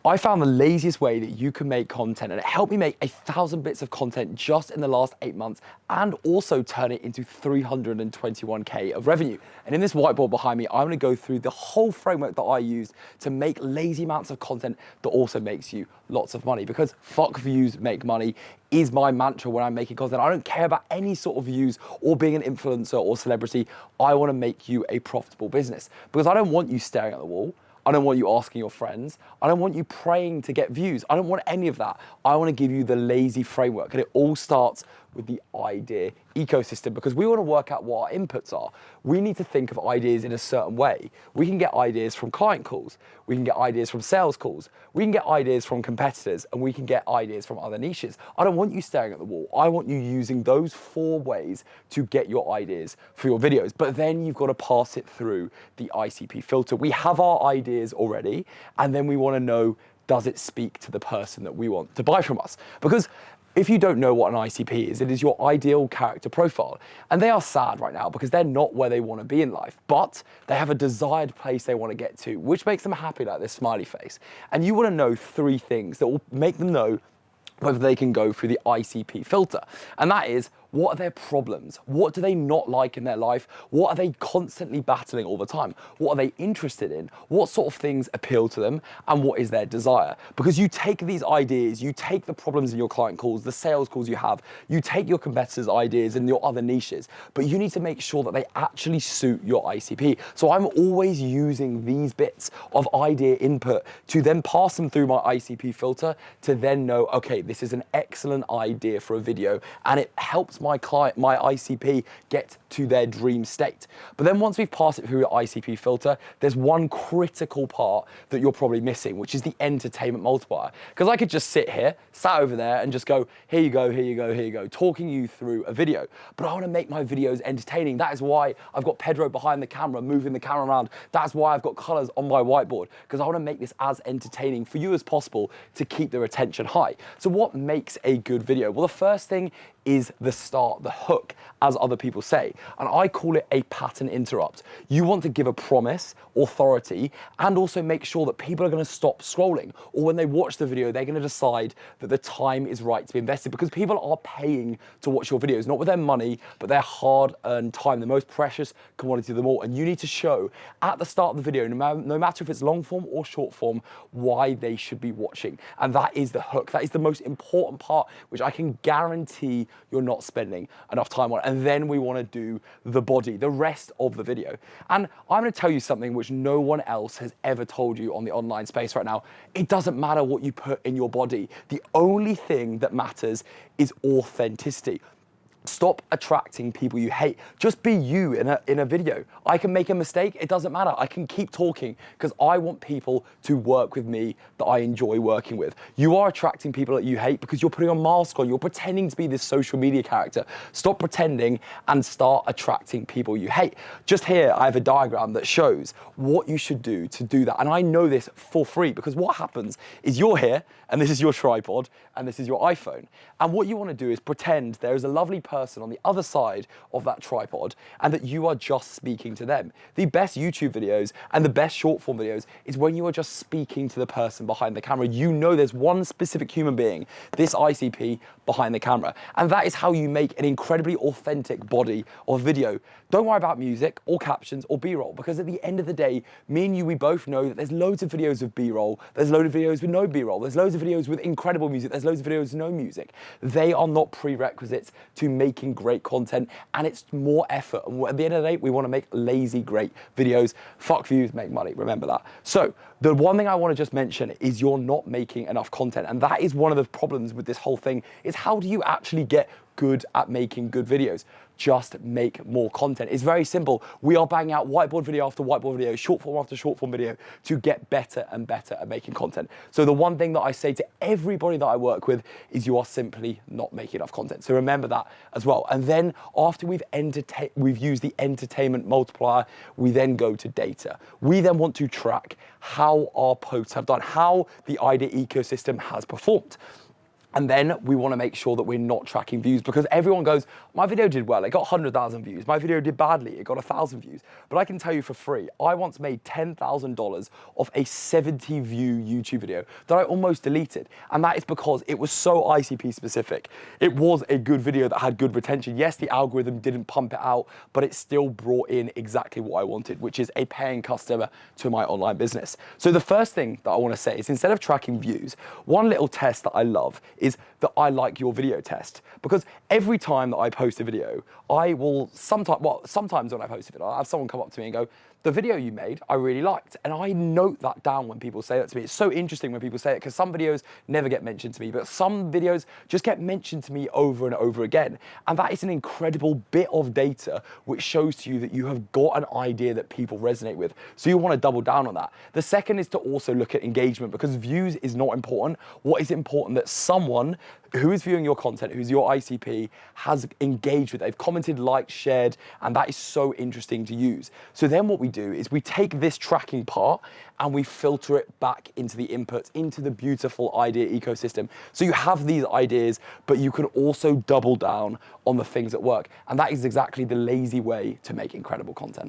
I found the laziest way that you can make content, and it helped me make 1,000 bits of content just in the last 8 months, and also turn it into 321K of revenue. And in this whiteboard behind me, I'm gonna go through the whole framework that I used to make lazy amounts of content that also makes you lots of money, because fuck views, make money is my mantra when I'm making content. I don't care about any sort of views or being an influencer or celebrity. I wanna make you a profitable business, because I don't want you staring at the wall. I don't want you asking your friends. I don't want you praying to get views. I don't want any of that. I want to give you the lazy framework, and it all starts with the idea ecosystem, because we want to work out what our inputs are. We need to think of ideas in a certain way. We can get ideas from client calls. We can get ideas from sales calls. We can get ideas from competitors, and we can get ideas from other niches. I don't want you staring at the wall. I want you using those 4 ways to get your ideas for your videos. But then you've got to pass it through the ICP filter. We have our ideas already, and then we want to know, does it speak to the person that we want to buy from us? Because if you don't know what an ICP is, it is your ideal character profile. And they are sad right now because they're not where they want to be in life, but they have a desired place they want to get to, which makes them happy, like this smiley face. And you want to know 3 things that will make them know whether they can go through the ICP filter. And that is, what are their problems? What do they not like in their life? What are they constantly battling all the time? What are they interested in? What sort of things appeal to them? And what is their desire? Because you take these ideas, you take the problems in your client calls, the sales calls you have, you take your competitors' ideas and your other niches, but you need to make sure that they actually suit your ICP. So I'm always using these bits of idea input to then pass them through my ICP filter to then know, okay, this is an excellent idea for a video, and it helps my ICP get to their dream state. But then once we've passed it through your ICP filter, there's one critical part that you're probably missing, which is the entertainment multiplier. Because I could just sit here, sat over there, and just go, here you go, here you go, here you go, talking you through a video. But I want to make my videos entertaining. That is why I've got Pedro behind the camera, moving the camera around. That's why I've got colors on my whiteboard, because I want to make this as entertaining for you as possible to keep their attention high. So what makes a good video? Well, the first thing is the start, the hook, as other people say. And I call it a pattern interrupt. You want to give a promise, authority, and also make sure that people are going to stop scrolling. Or when they watch the video, they're going to decide that the time is right to be invested, because people are paying to watch your videos, not with their money, but their hard-earned time, the most precious commodity of them all. And you need to show at the start of the video, no matter if it's long form or short form, why they should be watching. And that is the hook. That is the most important part, which I can guarantee you're not spending enough time on. And then we want to do the body, the rest of the video. And I'm going to tell you something which no one else has ever told you on the online space right now. It doesn't matter what you put in your body. The only thing that matters is authenticity. Stop attracting people you hate. Just be you in a video. I can make a mistake, it doesn't matter. I can keep talking, because I want people to work with me that I enjoy working with. You are attracting people that you hate because you're putting a mask on. You're pretending to be this social media character. Stop pretending and start attracting people you hate. Just here, I have a diagram that shows what you should do to do that. And I know this for free, because what happens is you're here, and this is your tripod, and this is your iPhone. And what you want to do is pretend there is a lovely person on the other side of that tripod, and that you are just speaking to them. The best YouTube videos and the best short form videos is when you are just speaking to the person behind the camera. You know there's one specific human being, this ICP, behind the camera. And that is how you make an incredibly authentic body of video. Don't worry about music or captions or B-roll, because at the end of the day, me and you, we both know that there's loads of videos with B-roll, there's loads of videos with no B-roll, there's loads of videos with incredible music, there's loads of videos with no music. They are not prerequisites to making great content, and it's more effort. And at the end of the day, we want to make lazy, great videos. Fuck views, make money, remember that. So the one thing I want to just mention is you're not making enough content. And that is one of the problems with this whole thing, is how do you actually get good at making good videos? Just make more content. It's very simple. We are banging out whiteboard video after whiteboard video, short form after short form video, to get better and better at making content. So the one thing that I say to everybody that I work with is you are simply not making enough content. So remember that as well. And then after we've used the entertainment multiplier, we then go to data. We then want to track how our posts have done, how the idea ecosystem has performed. And then we want to make sure that we're not tracking views, because everyone goes, my video did well, it got 100,000 views. My video did badly, it got 1,000 views. But I can tell you for free, I once made $10,000 off a 70 view YouTube video that I almost deleted. And that is because it was so ICP specific. It was a good video that had good retention. Yes, the algorithm didn't pump it out, but it still brought in exactly what I wanted, which is a paying customer to my online business. So the first thing that I want to say is, instead of tracking views, one little test that I love is the I like your video test. Because every time that I post a video, I will sometimes when I post a video, I'll have someone come up to me and go, the video you made, I really liked. And I note that down when people say that to me. It's so interesting when people say it, because some videos never get mentioned to me, but some videos just get mentioned to me over and over again. And that is an incredible bit of data which shows to you that you have got an idea that people resonate with. So you want to double down on that. The second is to also look at engagement, because views is not important. What is important that someone who is viewing your content, who's your ICP, has engaged with it. They've commented, liked, shared, and that is so interesting to use. So then what we do is we take this tracking part and we filter it back into the inputs, into the beautiful idea ecosystem. So you have these ideas, but you can also double down on the things that work. And that is exactly the lazy way to make incredible content.